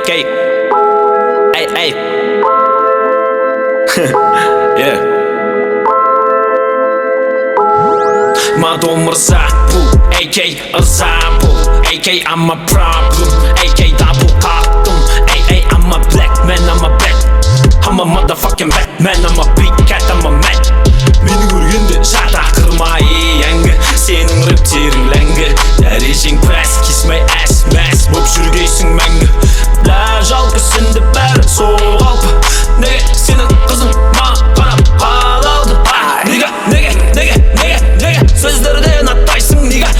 AK. Hey. Yeah. Madom Mırza bu AK ıza bu AK I'm a problem AK double kalktım Ay I'm a black man I'm a bat I'm a motherfucking Batman I'm a big cat I'm a man Meni görgende жада кырмайың Сенің рэптерің ләңгі Дәрежең пәс kiss my ass мәс Боп жүргейсің мәңгі Лә жалпы сенде бәрі соғалпы Неге сенің қызың маған қарап қалалды Неге сөздерден аттайсың Неге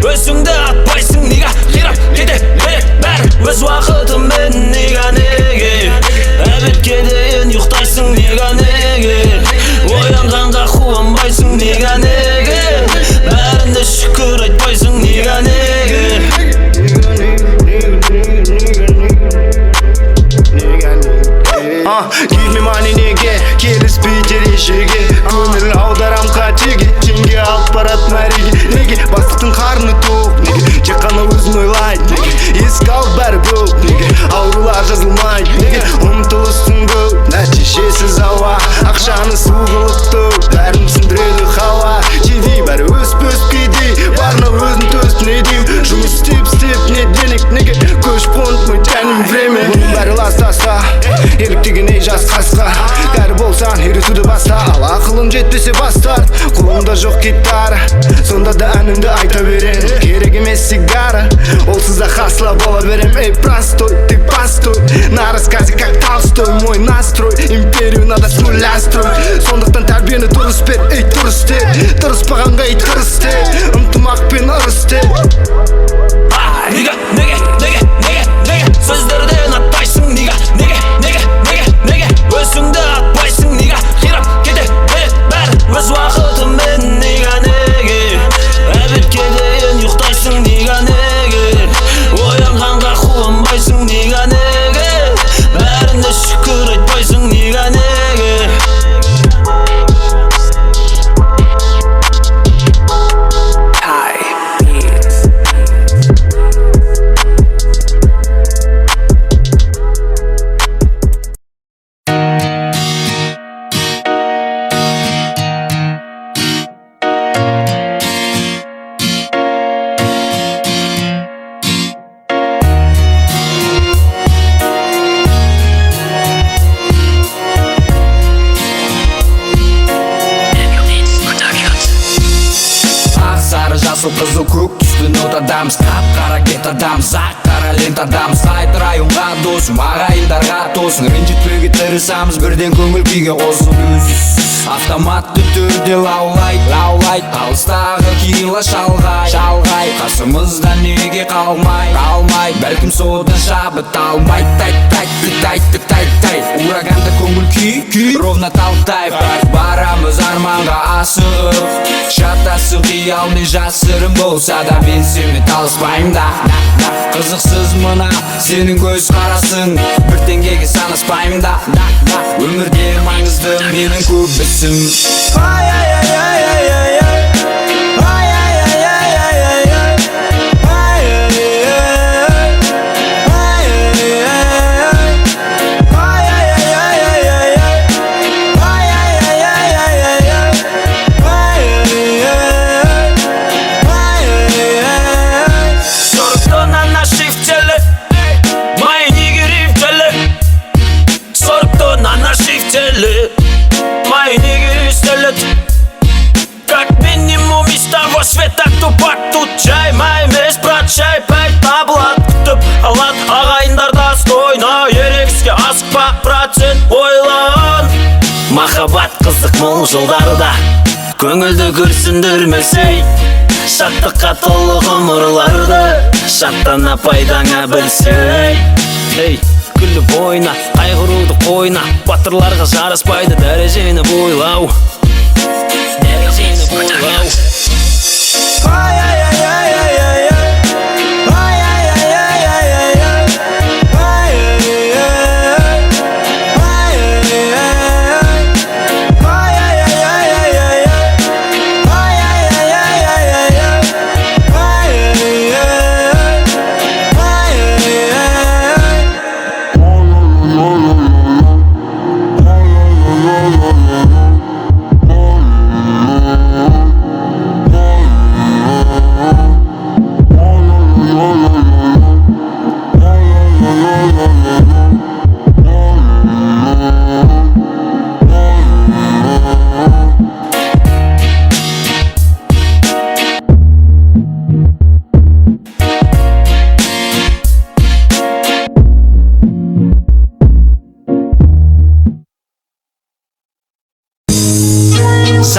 өзіңді атпайсың Неге қирап кете берек бәрі өз уақытымен Неге әбетке дейін ұйықтайсың Неге оянғанға қуанбайсың Неге бәрінде шүкір айтпайсың Неге Give me money неге келіспей терезеге Көңіл аударам қатеге Теңге алып барат мәреге Неге бастықтың қарны тоқ Неге тек қана өзін ойлайды Неге есік алып бәрі бөп Неге аурулар жазылмайды Неге ұмтылыстың көп Нәтижесіз ауа Ақшаны су қылып төк Бәрін түсіндіреді хауа Тедей бәрі өсіп кедей Барына өзін төсіп не дейм Жұмыс істеп не денег Неге көшіп қонып мы тянем время Бұның бәрі ластаса Еліктеген ей жас қасқа Кәрі болсаң үйретуді баста Ал ақылың жетпесе бастар Қолымда жоқ гитара Сонда да әнімді айта берем Керек емес сигара Олсыз да хасла бола берем Эй, простой, ты постой На рассказе как Толстой Мой настрой, империю надо с нуля строить Сондықтан тәрбиені дұрыс бер Эй, дұрыс де Дұрыспағанға ит кырыс де Ынтымақпен ырыс де Неге сөздерден аттайсың Неге өзіңді атпайсың Неге қирап кете берек бәрі өз уақытымен Неге әбетке дейін ұйықтайсың Неге оянғанға қуанбайсың Неге бәріне шүкір айтпайсың Неге Жасыл қызыл көк түсті нотадамыз Қап-қара кетадамыз ақ-қара лентадамыз Қайтырайынға досым ағайындарға тосын Ренжітпеуге тырысамыз бірден көңіл күйге қосып Автоматты түрде лаулайт Алыстағы кила шалғай Қасымызда неге қалмай Бәлкім содан шабыт алмай Тай Ураганды көңіл күй Ровно талтай Барамыз арманға асығып Шатасы қиял не жасырын болса да Мен сенімен талыспайым да Қызықсыз мына сенің көз қарасың Бір теңгеге санаспайым да Өмірде маңызды менің көбісім Света тупак тут чай емес брат шай пәй табылат күтіп алат ағайындарда стойна ерегіске асықпа брат сен ойлан Махаббат қызық мол жылдарда көңілді күрсіндірмесей шаттыққа толы ғұмырларды шаттана пайдаңа білсей күліп ойна қайғыруды қойна батырларға жараспайды дәрежені бойлау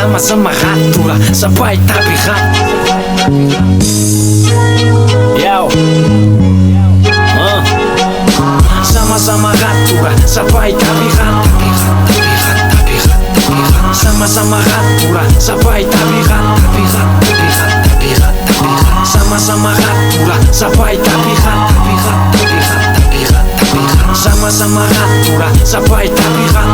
Sama-sama tuра Sabay tabihat Yo Sama-sama tura Sabay tabihat Sama-sama tura Sabay tabihat Sama-sama tura Sabay tabihat Sama-sama тура Sabay tabihat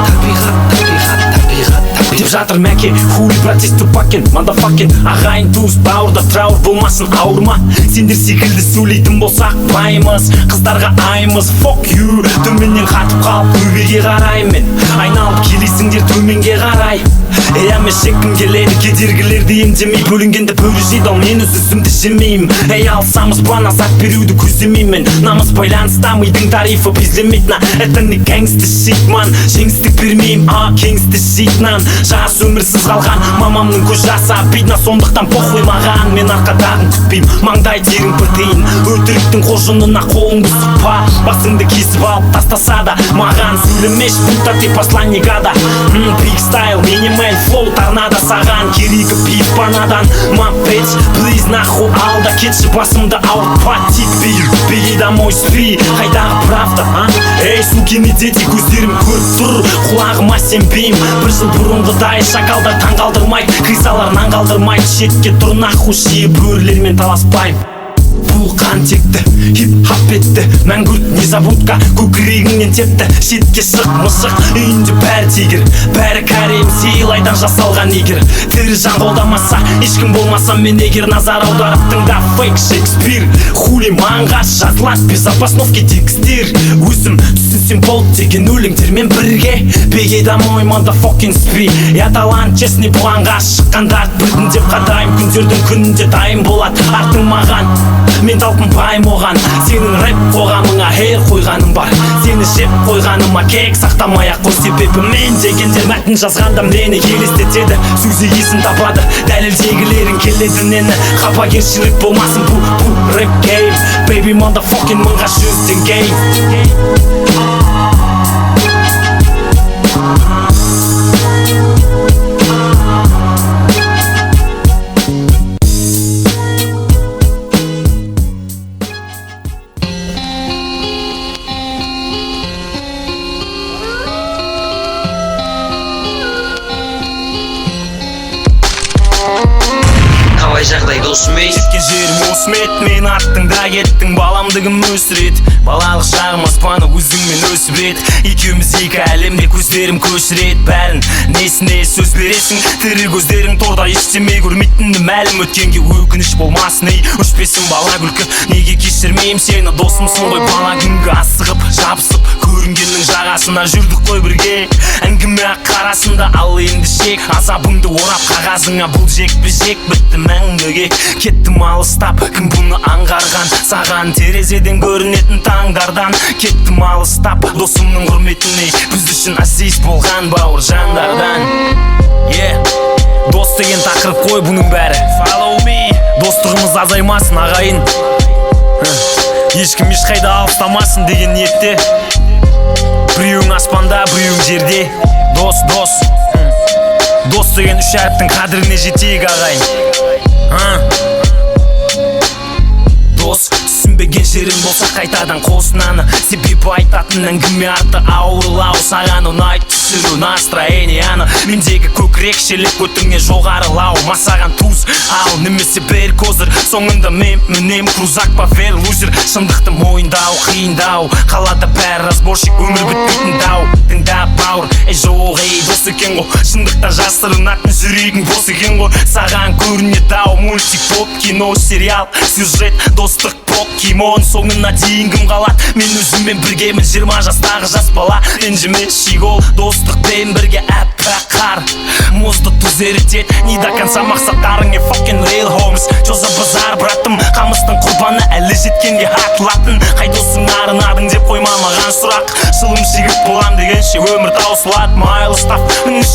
деп жатыр мәке хули процесс тупакен мадафакен ағайын туыс бауырда траур болмасын ауырма сендер секілді сөйлейтін болсақ байымыз қыздарға айымыз fuck you төменнен қатып қалып төбеге қараймын айналып келесіңдер төменге қарай әме шеккім келеді кедергілерді емдемей бөлінгенді бөлі жейді ал мен өз өзімді жемеймін алсамыз бана зат беруді көздемеймін намыс байланыста мидың тарифы безлемейді это не гангста shit ман жеңістік бермеймін кеңісті шейтнан жас өмірсіз қалған мамамның көз жасы обидно сондықтан похуй маған мен арқадағын күтпеймін маңдай терің бірдейін өтіріктің қожынына қолыңды сұқпа басыңды кесіп алып тастаса да маған сөйлемеш будто ты посланник ада big style минимал флоу торнадо саған керегі писпанадан my bitch please нахуй алда кетші басымды ауыртпа беги домой спи қайдағы правда эй сукины дети көздерім көріп тұр құлағыма сенбеймін бір жыл бұрынғыдай шакалдар таңғалдырмайды крисалар наңғалдырмайды шетке тұр нахуй шие бөрілермен таласпаймын бұл қан текті хип-хап етті мәңгүрт незабудка көкірегіңнен тепті шетке шық мысық үйінде бәрі тигір бәрі кәрем сейлайдан жасалған егер тірі жан қолдамаса ешкім болмаса мен егер назар аударып тыңда фейк шекспир хули маңға жазылады без опасновки текстер өзім түсінсем болды деген өлеңдермен бірге беги домой motherfucking спи я талант честный бұланға шыққандар білдім деп қадайым күндердің күнінде дайын болады артың маған мен талпынбайым оған сенің рэп қоғамыңа хер қойғаным бар сені жеп қойғаныма кек сақтамай ақ қой себебі мен дегендер мәтін жазғанда мені елестетеді сөзі есін табады дәлелдегілерің келеді нені қапагершілік болмасын бұл рэп гейм baby motherfucking мыңға 100 теңге жағдай досым ей жеткен жерім осым еді мен аттыңда кеттің баламдығым өсіреді балалық шағым аспаны өзіңмен өсіп еді екеуміз екі әлемде көздерім көшіреді бәрін несіне сөз бересің тірі көздерің торда ештеме көрмейтіні мәлім өткенге өкініш болмасын ей өшпесін бала күлкі неге кешірмеймін сені досымсың ғой бала күнгі асығып жабысып көрінгеннің жағасына жүрдік қой бірге әңгіме қарасында ал енді шек азабыңды орап қағазыңа бұл жекпе жек бітті мәңгіге кеттім алыстап кім бұны аңғарған саған терезеден көрінетін таңдардан кеттім алыстап досымның құрметіне біз үшін азиз болған бауыр жандардан дос деген тақырып қой бұның бәрі follow me достығымыз азаймасын ағайын ешкім ешқайда алыстамасын деген ниетте біреуің аспанда біреуің жерде дос деген үш әріптің қадіріне жетейік ағайын дос түсінбеген жерің болса қайтадан қосынаны себебі айтатын әңгіме арты ауырлау саған ұнайды түсіру настроенияны мендегі көкірек шелек өтіңе жоғарылау масаған туз ал немесе бір козыр соңында мен мінем крузак павел лузер шындықты мойындау қиындау қалада бәрі разборщик өмір бітпейтін дау тыңдап бауыр жоқ ей дос екен ғой шындықта жасырынатын жүрегің бос екен ғой саған көрінеді ау мультик поп кино сериал сюжет достық покемон соңына дейін кім қалады мен өзіммен біргемін 20 жастағы жас бала ренжіме шигол достықпен бірге әппақ қар мұзды тұз ерітеді не до конца мақсаттарыңе fucking real homies жоза базар братым қамыстың құрбаны әлі жеткенге атылатын қай досың арынадың деп қойма маған сұрақ шылым шегіп болам дегенше өмір таусылады майлы стап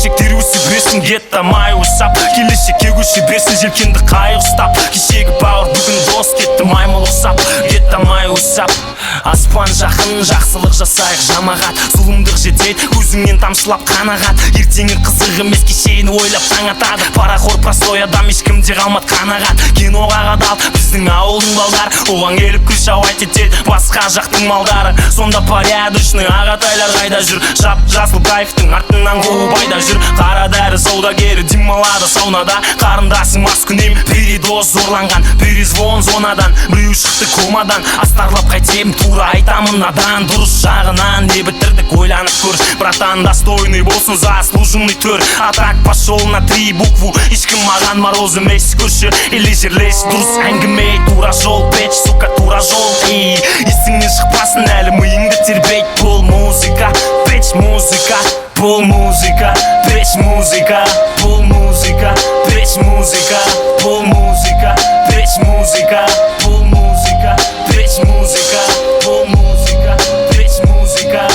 шектер өсе берсін гетто май ұсап келешекке көше берсін желкенді қайық ұстап кешегі бауыр бүгін дос кетті маймыл ұқсап гетто май ұсап аспан жақын, жақсылық жасайық жамағат. Зұлымдық жетеді, көзіңнен тамшылап қанағат. Ертеңі қызық емес, кешегіні ойлап таң атады. Парақор простой адам, ешкімде қалмады қанағат. Киноға қадал біздің ауылдың балдар, оған келіп күл шауайт етеді басқа жақтың малдары. Сонда порядочный ағатайлар қайда жүр? Жап-жасыл кайфтың артынан қуып айда жүр. Қара дәрі саудагері демалады саунада. Қарындасың маскүнем, передоз зорланған, перезвон зонадан. Біреу шықты комадан, астарлап қайтем, тура айтамын надан. Дұрыс жағынан не бітірдік ойланып көр. Братан, достойный болсын заслуженный төр. А так пошел на 3 букву, ешкім маған мороз емес. Көрші или жерлес, дұрыс әңгіме. Тура жол, беч, сука, тура жол. Есіңнен шықпасын әлі миыңды тербейт. Бұл музыка, беч музыка. Бұл музыка, беч музыка. Бұл музыка, беч музыка. Бұл музыка, беч музыка. Бұл музыка, беч музыка. Бұл музыка, беч музыка.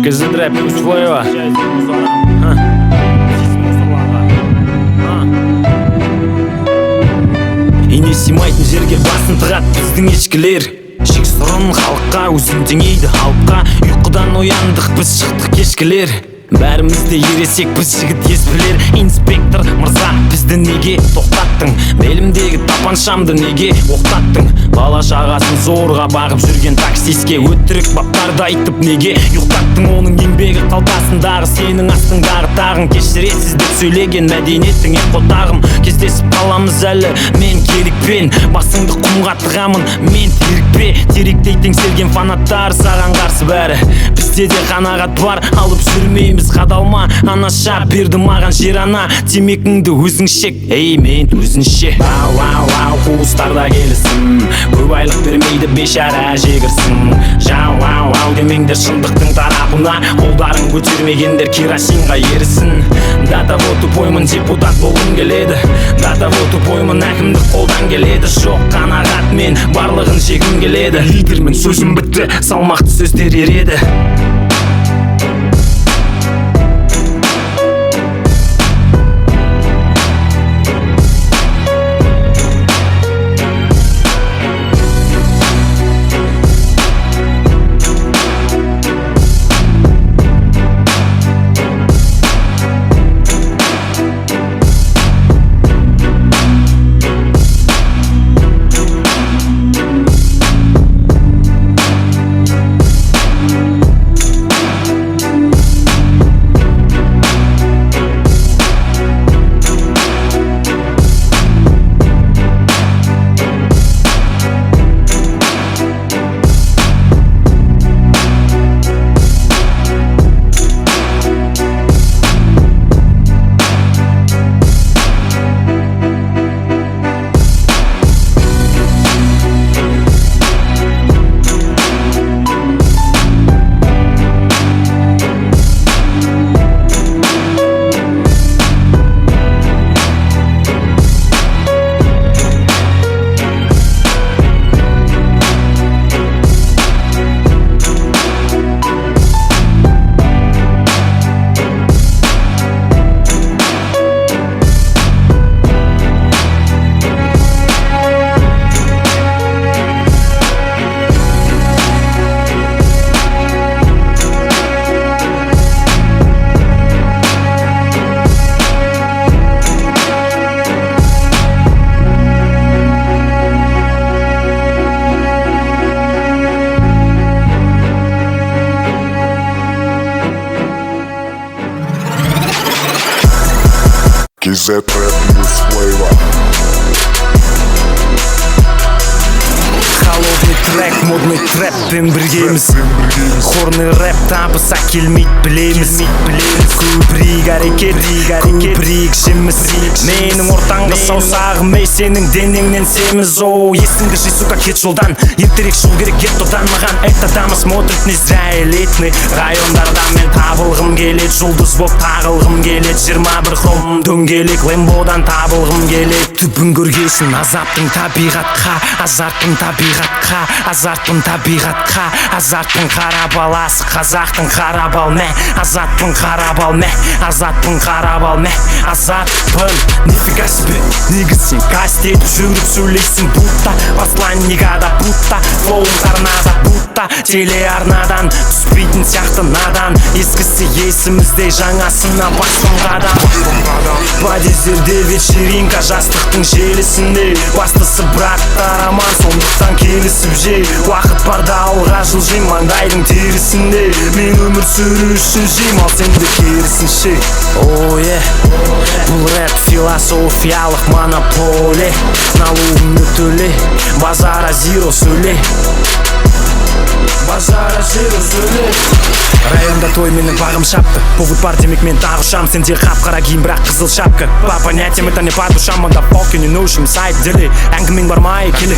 Кызы рэп, Учвоева. Ине симайтын жерге басын тығат біздің ешкілер. Шек сұрын халыққа, өзін теңейді халыққа. Ұйқыдан ояндық, біз шықтық кешкілер. Бәрімізде ересек, біз жігіт ес білер. Инспектор мырза, бізді неге тоқтаттың? Белімдегі тапаншамды неге оқтаттың? Бала шағасын зорға бағып жүрген таксиске өтірік баптарды айтып неге ұйықтаттың? Оның еңбегі қалтасындағы, сенің астыңдағы тағын. Кешіресіз деп сөйлеген мәдениеттің ең қотағым. Кездесіп қаламыз әлі мен керікпен, басыңды құмға тығамын мен терікпе. Теректей теңселген фанаттар саған қарсы бәрі. Бізде де қанағат бар, алып жүрмейміз қадалма. Анаша берді маған жер ана, темекіңді өзің шек, ей мен өзінше. Ау, қуыстарда келісін, көп айлық бермейді бейшара жегірсін. Жау, демеңдер шындықтың тарапына, қолдарын көтермегендер керосинға ерісін. Дата вот тупоймын, депутат болғым келеді. Дата вот тупоймын, әкімдік қолдан келеді. Жоқ қанағат, мен барлығын жегім келеді. Лидермен сөзім бітті, салмақты сөздер ереді. KZ Trap News Flavor. Холодный трек, модный трэппен біргеміз. Хорный рэп табыса келмейді білеміз. Көбірек әрекет, көбірек жеміз. Менің ортаңғы саусағым, ей сенің денеңнен семіз. Есіңді жи, сука, кет жолдан, ертерек жол керек геттодан. Маған это дама смотрит, не зря элитный. Райондарда мен табылғым келет, жұлдыз боп тағылғым келет. 21 хром дөңгелек, лембодан табылғым келет. Түбін көргесін азаптың табиғатқа, азарттың табиғатқа, азарттың табиғатқа, азарттың қара баласы, қазақтың қара бал мә, азатпын қара бал мә, азатпын қара бал мә, азатпын. нифига себе. Негіз сен каст етіп жүріп сөйлейсің будда. Посланнигада будда, флоуың торнадо будда. Телеарнадан түспейтін сияқты надан. Ескісі есімізде, жаңасына басым қадам. Подъездерде вечеринка, жастықтың желісінде. Бастысы браттар аман, сондықтан келісіп жей. Уақыт барда алға жылжим, маңдайдың терісінде. Мен өмір сүру үшін жейм, ал сенде керісінше. Бұл рэп философиялық монополия. Налогыңды төле, базара зиро сөйле. Базара зиро сөйле. Районда той, менің бағым шапты. Повод бар демек мен тағы ұшам. Сенде қап-қара киім, бірақ қызыл шапка. По понятиям это не по душам, мында полки не нужен сайт деле. Әңгімең бармай келе.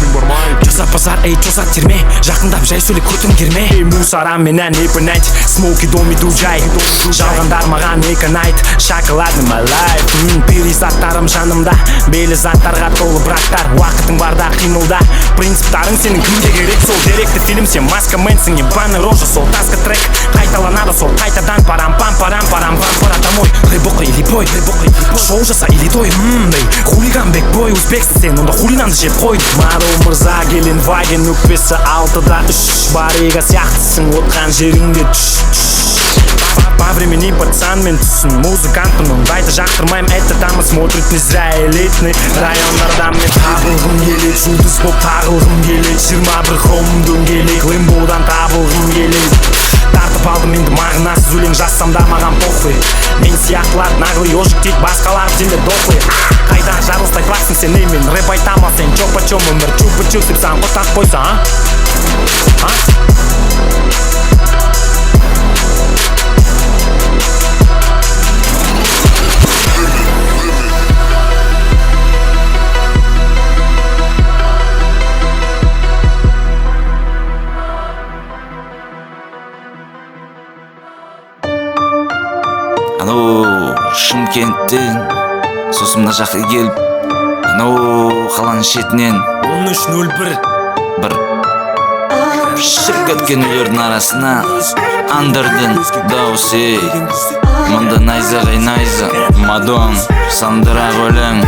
Жасап базар, эй, жозат терме. Жақындап жай сөйле, көтім керме. Мусарам менен епінайт, смоки домиду жай. Жалғандар маған екінайт, шоколадный my life. Перизаттарым жанымда, белі заттарға толы браттар. Уақытың барда қимылда, принциптарың сенің кімге керек. Сол деректі фильм, сен маска мэнсің, ебаный рожа, сол таска трек. Қайталанады сол қайтадан, парам-пам, пара домой. Рыбоқа или бой, шоу жаса или той. Хулиган бекбой, узбексің сен, онда хулинанды жеп қойды. Маро мырза келен ваген, өкпесі 6-да 3. Барега сияқтысың, отқан жеріңде По времени пацан мен түсін, музыкантпын, ондайды жақтырмайм. Это дамы смотрит не зря элитный. Райондардан мен табылғым келет, жұлдыз боп тағылғым келет. 21 хромым дөңгелек, лимбодан табылғым келет. Тартып алдым енді мағынасыз өлең жазсам да маған похуй. Мен сияқтылар наглый ежик дейді, басқалар сенде дохуй. Қайдан жарылыстай барсың сен, ей мен рэп айтам, ал сен чоп-почом өмір чуп-чуп деп саған қотақ қойса, Шымкенттен сосын мына жаққа келіп, қаланың шетінен 13:01 бір шіріп кеткен үйлердің арасына андырдың дауысы. Мұнда найзағай найза, мадон сандырақ өлең.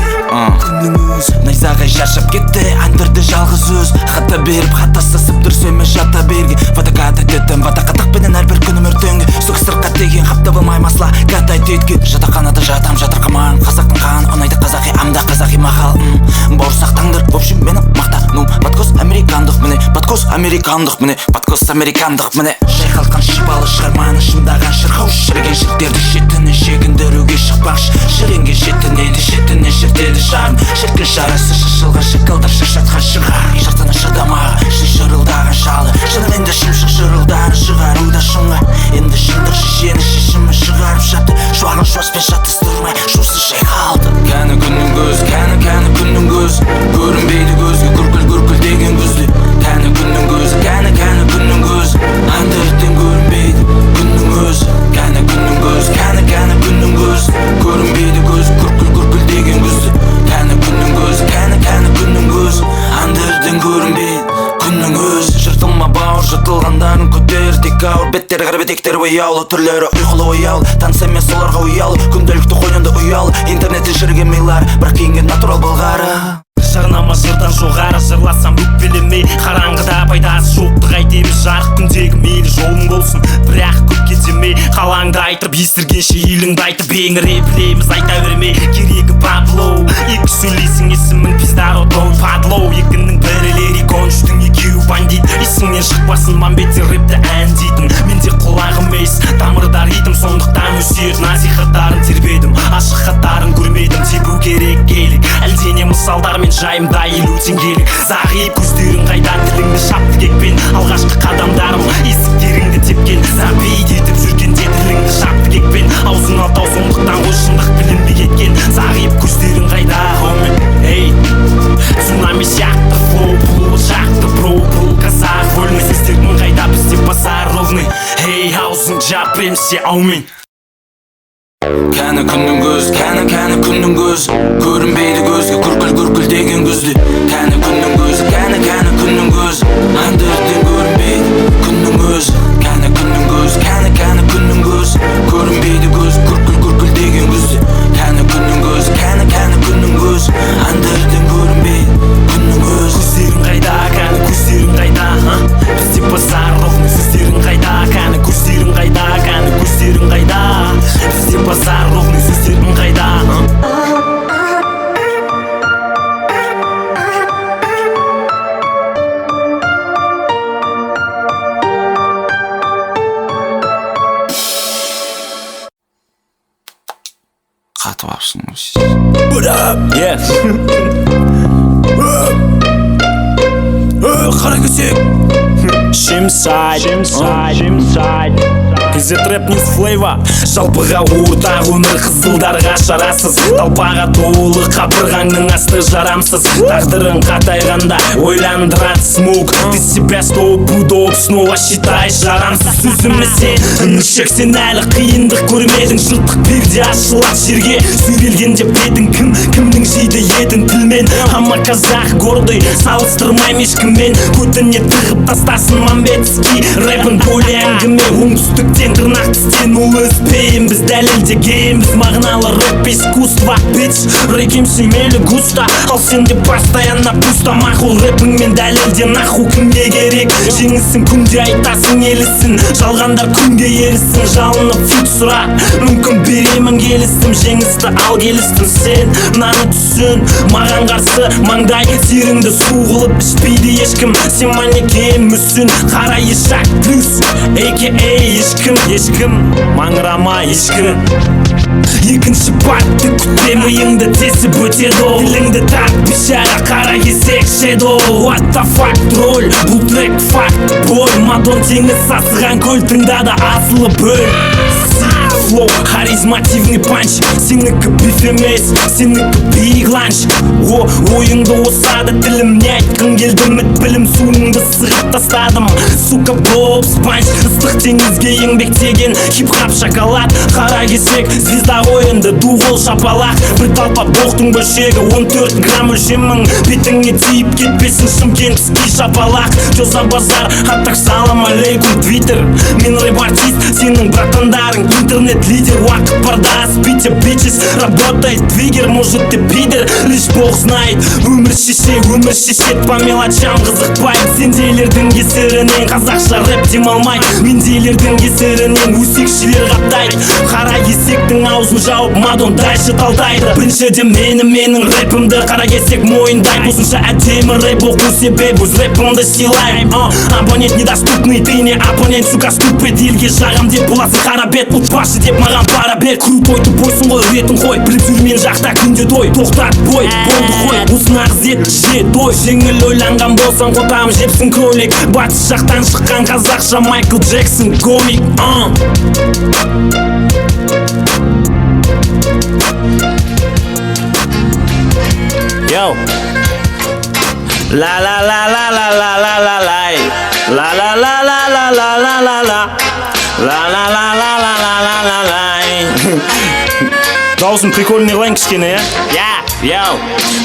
Найзағай шаршап кетті, андырды жалғыз өз. Хата беріп, хатастасып тұр сөйме жата берге. Ватаката теттім, ватақатақпенен әрбір күнім өртенге. Сөк сырқат деген қапта болмай масла, катай теткен. Жатақанада жатам, жатырқаман, қазақтың қан. Ұнайды қазақи амда, қазақи мақал. Бауырсақ таңдыр, в общем менің мақтаным. Подкос американдық міне, подкос американдық міне, подкос американдық міне. Шайқалтқан шипалы шығарманы шымдаған шырқау. Шірген шірктерді шетіне шегіндіруге шықпақшы. Шіренген шетіне шертеді шарын. Шіркін шарасы шашылған шықылдар шашатқа шығар. Жақтаны шыдамаға шын шырылдаған шалы. Шынымен де шымшық шырылдары шығаруда шыңға. Енді шындық шешені шешімі шығарып шапты. Шуағын шуаспен шатыстырмай шусыз жай қалды. Кәні күннің көз, кәні күннің көз. Көрінбейді көзге күркіл деген күзді. Кәні күннің көз, кәні күннің көз. Андырттен көрінбейді күннің көз. Кәні күннің көз, кәні күннің көз. Көрінбейді көз, күркіл деген күзді. Кәні күннің көз, кәні күннің көз. Андырттен көрінбейді күннің көз. Жыртылма бауыр, жыртылғандарын көтер. Тек ауыр беттері қарбетектері ұялы. Түрлері ұйқылы ұялы, таныс емес соларға ұялы. Күнделікті қойнында ұялы, интернеттен шірген милар. Бірақ кейінген натурал болғары. Жарнама жырдан жоғары, жырласам өкпелемей. Қараңғыда пайдасы жоқты қайтеміз, жарық күндегі мейлі жолың болсын. Бірақ көпке демей, қалаңды айтып, естіргенше еліңді айтып. Еңіре білеміз, айта бермей, керегі Пабло. Екі сөйлейсің есімің пиздаро той падлоу. Екінің бірі лирикон, үштің екеуі бандит. Есіңнен шықпасын мамбетте рэпті ән дейтін. Менде құлағым ес, тамырда ритм, сондықтан өсиет насихаттарын тербедім. Ашық хаттарын көрмедім, тебу керек келік. Әлдене мысалдармен жайымда 50 теңгелік. Зағиып көздерің қайда, тіліңді шапты кекпен. Алғашқы қадамдарым есіктеріңді тепкен. Забейд етіп жүргенде тіліңді шапты кекпен. Аузың алтау, сондықтан ғой шындық білінбей кеткен. Зағиып көздерің қайда, хомен. Эй, цунами сияқты флоу, бұл жақты бро, бұл қазақ вольный. Сестердің қайда, бізде базар ровный. Эй, аузың жап емсе аумен. Кәні күннің көз, кәні күннің көз. Көрінбейді көзге күркіл деген күзді. Кәні күннің көз, кәні күннің көз. Андырттен көрінбейді күннің көз. Кәні күннің көз, кәні күннің көз. Көрінбейді көз күркіл деген күзді. Кәні күннің көз, кәні күннің Yeah. Қаракесек Шемсайд Кезет рэп ньюс флейва Жалпыға ортақ өмір қызылдарға шарасыз Талпаға толы қабырғаңның асты жарамсыз Тағдырың қатайғанда ойландырады смог Ты себя стопудоп снова считай жарамсыз Сөзімі сен Шек сен әлі қиындық көрмедің Жұрттық перде ашылады жерге Сүйрелген деп едің кімнің жейді едің тілмен Ама казах гордый салыстырмайм ешкіммен Көтіне тығып тастасын Мамбетский Рэпін бөлі әңгіме оңтүстіктен тырнақ тістен ол өспейм Біз дәлелдегенбіз мағыналы рэп искусство Бич рэкем сүймелі густа Ал сенде постоянно пусто Мақұл рэпіңмен дәлелде наху кімге керек Жеңісің күнде айтасың елісін Жалғандар күнге ерісін Жалынып фит сұра Мүмкін беремін келісім Жеңісті ал келістің сен Мынаны түсін Маған қарсы маңдай теріңді су қылып ішпейді ешкім Сен манекен мүсін Қара ешак плюс AKA ешкім Маңырама ешкім Екінші партты күтпе миыңды тесіп өтеді ол Тіліңді тап бишара қара кесек шедо What the fuck тролль Бұл трек факт бой Мадон теңіз сасыған көл тыңдады асылы бөл Флоу, харизмативный панч Сенікі биф емес, сенікі биг ланч Ойыңды осады тілімне айтқың келді үміт білім суыңды сығып тастадым Сука боп спанч Ыстық теңізге еңбектеген Хип-хап шоколад Қара кесек, звезда ойынды дуғол шапалақ Бір талпа боқтың бөлшегі 14 грамм өлшемің Бетіңе тиіп кетпесін шымкентский шапалақ Жоза базар, аттақ салам алейкум твиттер Мен рэп артист, сенің братандарың интернет лидер уақыт барда спите бичес Работает двигер, может ты пидер Лишь бог знает Өмір шешет по мелочам қызықпайды Сендейлердің кесірінен қазақша рэп демалмай Мендейлердің кесірінен өсекшілер қаптайды Қара кесектің аузын жауып Мадон дальше талдайды Біріншіден менің рэпімді қара кесек мойындайды Осынша әдемі рэп оқу себебі өз рэпімді сыйлайм Абонент недоступный, ты не оппонент Сука ступет елге жағам деп боласың қара бет Ұтпашы деп маған пара бер Крутой тупойсың ғой ретін қой Біліп жүрмен жақта күнде той Тоқтат бой, болды қой Осыны ағзет же той Жеңіл ойланған болсаң қотам жепсің кролик Батыс жақтан шыққан қазақша Майкл Джексон комик Yo La la la la la la la la la La la la la la la la la la La la la la la la la la la Дауысым прикольный қылайын кішкене, я?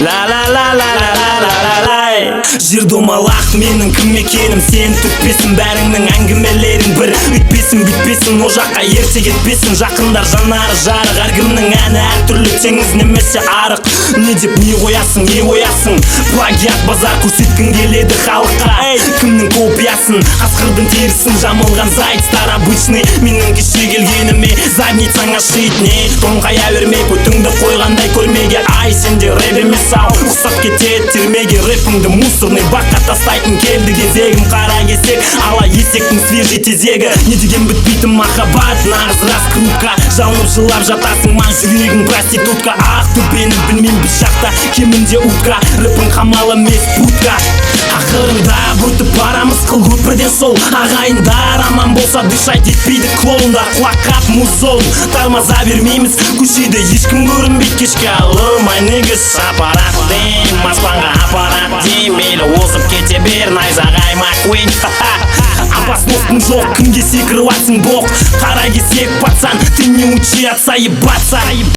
La la la la la la la la la Жер домалақ менің кім екенім Сен түкпесін бәріңнің әңгімелерің бір Үйтпесін бүйтпесін о жаққа ерте кетпесін Жақындар жанары жарық әркімнің әні әртүрлі Теңіз немесе арық Не деп не қоясың Плагиат базар көрсеткің келеді халыққа Кімнің копиясын Қасқырдың терісін жамылған зайцтар обычный Менің кеше келгеніме задницаңа шит не Тоңқая бермей көтіңді қойғандай көрмеге Ай сенде рэп емес ау Ұқсап кетеді термеге рэпіңді мусорный баққа тастайтын келді кезегім Қара кесек ала есектің свежий тезегі Не деген бітпейтін махаббат нағыз раскрутка Жалынып жылап жатасың ман жүрегің проститутка Ақтөбені білмейм біз жақта кемінде утка Рэпің қамал емес путка Ақырында бөтіп барамыз қыл көпірден сол Ағайындар аман болса дышать етпейді клоундар Құлаққап музон тармаза бермейміз Көшеде ешкім көрінбейді кешке алым My niggas аппарат дейм Аспанға аппарат дейм Мейлі озып кете бер найзағай Маккуин Опасностың жоқ кімге секіріп атсың боқ Қара кесек пацан ты не учи отца ебаться